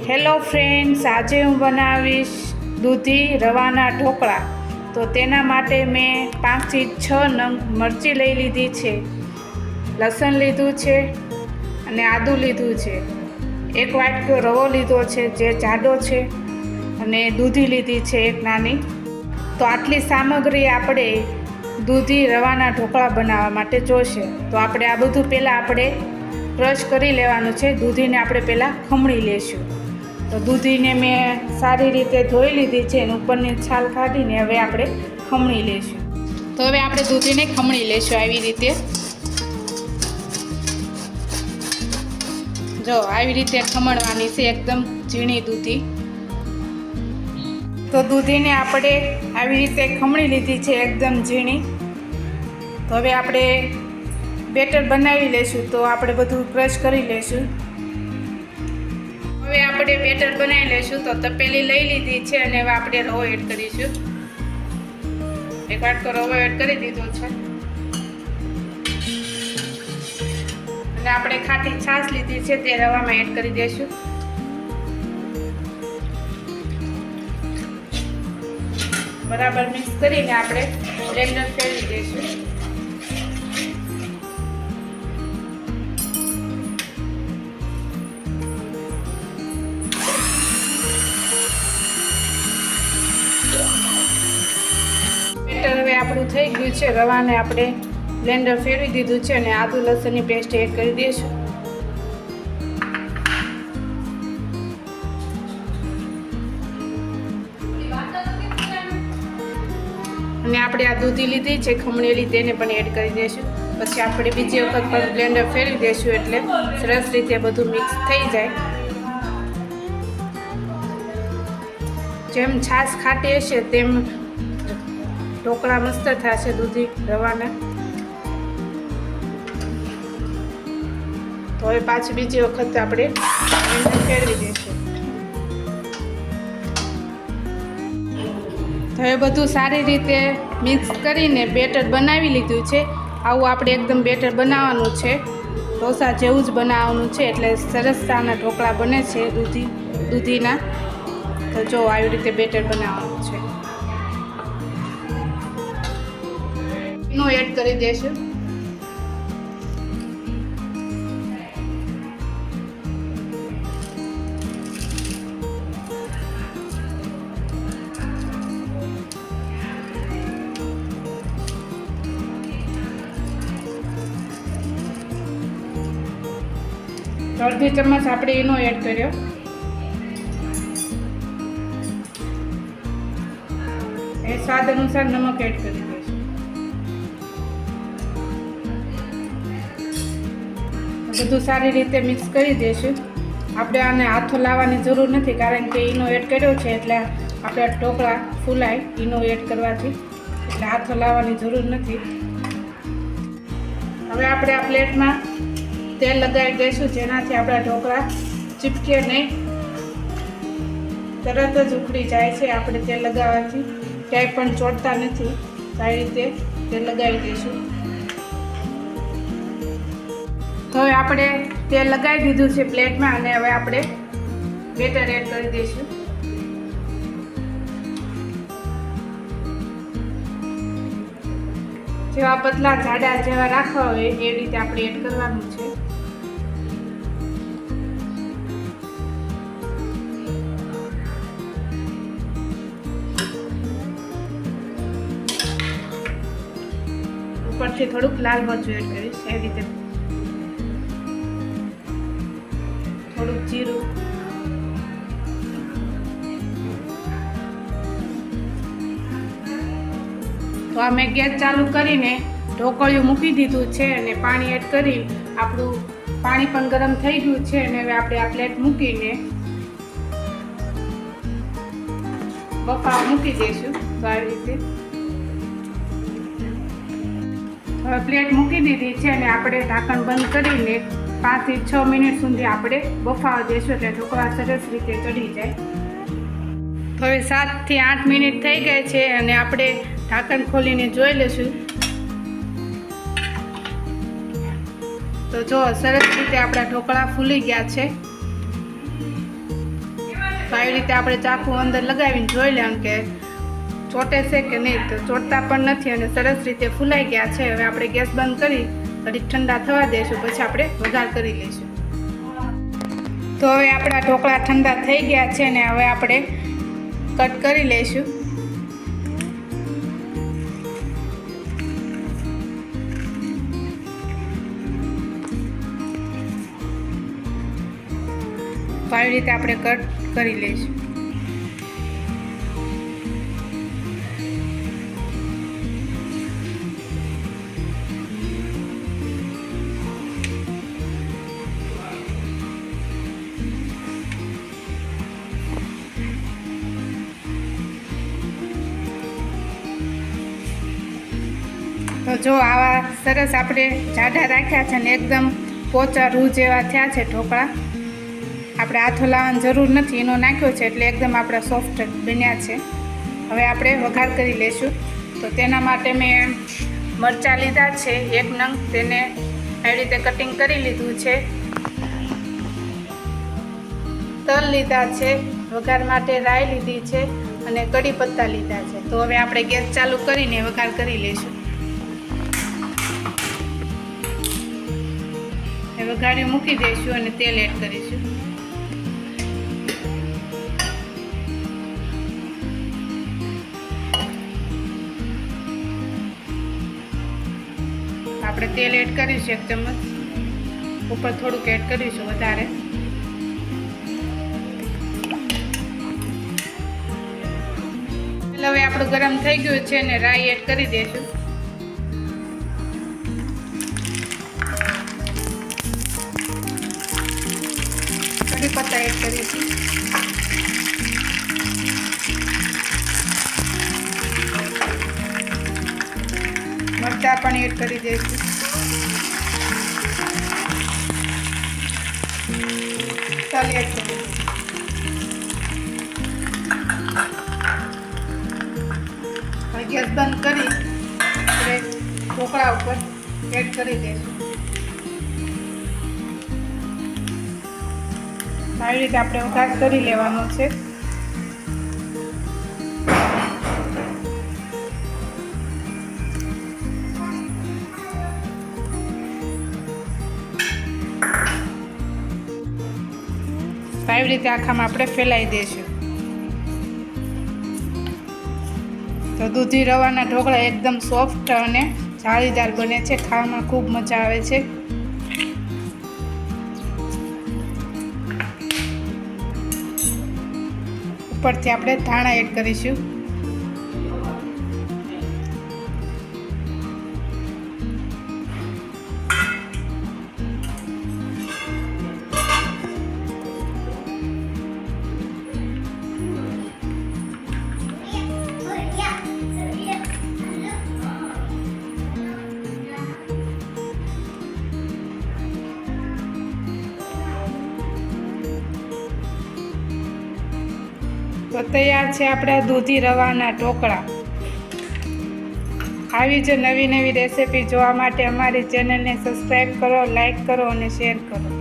Hello friends, આજે હું બનાવીશ દૂધી રવાના ઢોકળા. તો તેના માટે મેં 5 થી 6 નંગ મરચી લઈ લીધી છે, લસણ લીધું છે અને આદું લીધું છે. 1 વાટકો રવો લીધો છે જે જાડો છે અને દૂધી લીધી છે 1 નાની. તો આટલી સામગ્રી આપણે દૂધી રવાના ઢોકળા બનાવવા માટે જોશે. તો આપણે આ બધું પહેલાં આપણે ક્રશ કરી લેવાનું છે. દૂધીને આપણે પહેલાં ખમણી લેશું. તો દૂધીને મેં સારી રીતે ધોઈ લીધી છે અને ઉપરની છાલ કાઢીને હવે આપણે ખમણી લઈશું. તો હવે આપણે દૂધીને ખમણી લઈશું આવી રીતે. જો આવી રીતે ખમણવાની છે, એકદમ ઝીણી દૂધી. તો દૂધીને આપણે આવી રીતે ખમણી લીધી છે એકદમ ઝીણી. તો હવે આપણે બેટર બનાવી લઈશું. તો આપણે બધું ક્રશ કરી લઈશું. હવે આપણે બેટર બનાવી લઈશું. તો તપેલી લઈ લીધી છે અને હવે આપણે રવો એડ કરીશું. 1 વાટકો રવો એડ કરી દીધો છે અને આપણે ખાટી છાશ લીધી છે તે રવામાં એડ કરી દઈશું. બરાબર મિક્સ કરીને આપણે બ્લેન્ડર ફેરવી દઈશું. બેટર હવે આપણું થઈ ગયું છે. રવાને આપણે બ્લેન્ડર ફેરવી દીધું છે અને આદુ લસણની પેસ્ટ એડ કરી દઈશું. અને આપણે આ દૂધી લીધી છે ખમણેલી તેને પણ એડ કરી દઈશું. પછી આપણે બીજી વખત પણ બ્લેન્ડર ફેરવી દઈશું એટલે સરસ રીતે બધું મિક્સ થઈ જાય. જેમ છાશ ખાટી હશે તેમ ઢોકળા મસ્ત થશે દૂધી રવાના. તો હવે પાછી બીજી વખત આપણે ફેરવી દઈશું. તો હવે બધું સારી રીતે મિક્સ કરીને બેટર બનાવી લીધું છે. આવું આપણે એકદમ બેટર બનાવવાનું છે, ઢોસા જેવું જ બનાવવાનું છે એટલે સરસ આના ઢોકળા બને છે દૂધીના. તો જો આવી રીતે બેટર બનાવવાનું છે. નો એડ કરી દઈશું. અડધી ચમચ આપણે એનો એડ કર્યો. એ સ્વાદ અનુસાર નમક એડ કરી દઈશું. બધું સારી રીતે મિક્સ કરી દઈશું. આપણે આને હાથો લાવવાની જરૂર નથી કારણ કે ઈનો એડ કર્યો છે એટલે આપણે ઢોકળા ફૂલાય ઈનો એડ કરવાથી, એટલે હાથો લાવવાની જરૂર નથી. હવે આપણે આ પ્લેટમાં તેલ લગાવી દઈશું જેનાથી આપણા ઢોકળા ચીપકે નહીં, તરત જ ઉખડી જાય છે. આપણે તેલ લગાવવાથી ક્યાંય પણ ચોટતા નથી. આવી રીતે તેલ લગાવી દઈશું. તો હવે આપણે તેલ લગાવી દીધું છે પ્લેટમાં અને હવે આપણે બેટર એડ કરી દઈશું. જેવા પતલા જાડા જેવા રાખવા હોય એ રીતે આપણે એડ કરવાનું છે. ઉપરથી થોડુંક લાલ મરચું એડ કરીશ. એ રીતે થોડુંક જીરું. તો આ મેં ગેસ ચાલુ કરીને ઢોકળિયું મૂકી દીધું છે અને પાણી એડ કરી આપણું પાણી પણ ગરમ થઈ ગયું છે. અને હવે આપણે આ પ્લેટ મૂકીને બફાવા મૂકી દઈશું. તો આવી રીતે હવે પ્લેટ મૂકી દીધી છે અને આપણે ઢાંકણ બંધ કરીને 5 થી 6 મિનિટ સુધી આપણે બફાવા દઈશું એટલે ઢોકળા સરસ રીતે ચડી જાય. તો હવે 7 થી 8 મિનિટ થઈ ગઈ છે અને આપણે ઢાંકણ ખોલીને જોઈ લઈશું. તો જો સરસ રીતે આપણા ઢોકળા ફૂલી ગયા છે. તો આવી રીતે આપણે ચાકુ અંદર લગાવીને જોઈ લેવાનું કે ચોટે છે કે નહીં. તો ચોટતા પણ નથી અને સરસ રીતે ફૂલાઈ ગયા છે. હવે આપણે ગેસ બંધ કરી ઘડીક ઠંડા થવા દઈશું, પછી આપણે વઘાર કરી લઈશું. તો હવે આપણા ઢોકળા ઠંડા થઈ ગયા છે ને હવે આપણે કટ કરી લઈશું. તો આવી રીતે આપણે કટ કરી લઈશું. તો જો આવા સરસ આપણે જાડા રાખ્યા છે ને એકદમ પોચા રૂ જેવા થયા છે ઢોકળા. આપણે હાથો લાવવાની જરૂર નથી, એનો નાખ્યો છે એટલે એકદમ આપણા સોફ્ટ બન્યા છે. હવે આપણે વઘાર કરી લઈશું. તો તેના માટે મેં મરચાં લીધા છે 1 નંગ, તેને આવી રીતે કટિંગ કરી લીધું છે. તલ લીધા છે, વઘાર માટે રાઈ લીધી છે અને કડી પત્તા લીધા છે. તો હવે આપણે ગેસ ચાલુ કરીને વઘાર કરી લઈશું. વઘારી મૂકી દઈશું અને તેલ એડ કરીશું. આપણે તેલ એડ કરીશું 1 ચમચ, ઉપર થોડુંક એડ કરીશું વધારે. હવે આપણું ગરમ થઈ ગયું છે ને રાઈ એડ કરી દઈશું. કડી પત્તા એડ કરીશું. મરચાં પણ એડ કરી દઈશું. તલ એડ કરીશું. ગેસ બંધ કરી આપણે ઢોકળા ઉપર એડ કરી દઈશું. આવી રીતે આપણે વઘાર કરી લેવાનો છે. આવી રીતે આખામાં આપણે ફેલાઈ દઈશું. તો દૂધી રવાના ઢોકળા એકદમ સોફ્ટ અને જાળીદાર બને છે, ખાવામાં ખૂબ મજા આવે છે. ઉપરથી આપણે ધાણા એડ કરીશું. તો તૈયાર છે આપણા દૂધી રવાના ઢોકળા. આવી જ નવી નવી રેસીપી જોવા માટે અમારી ચેનલને સબસ્ક્રાઈબ કરો, લાઈક કરો અને શેર કરો.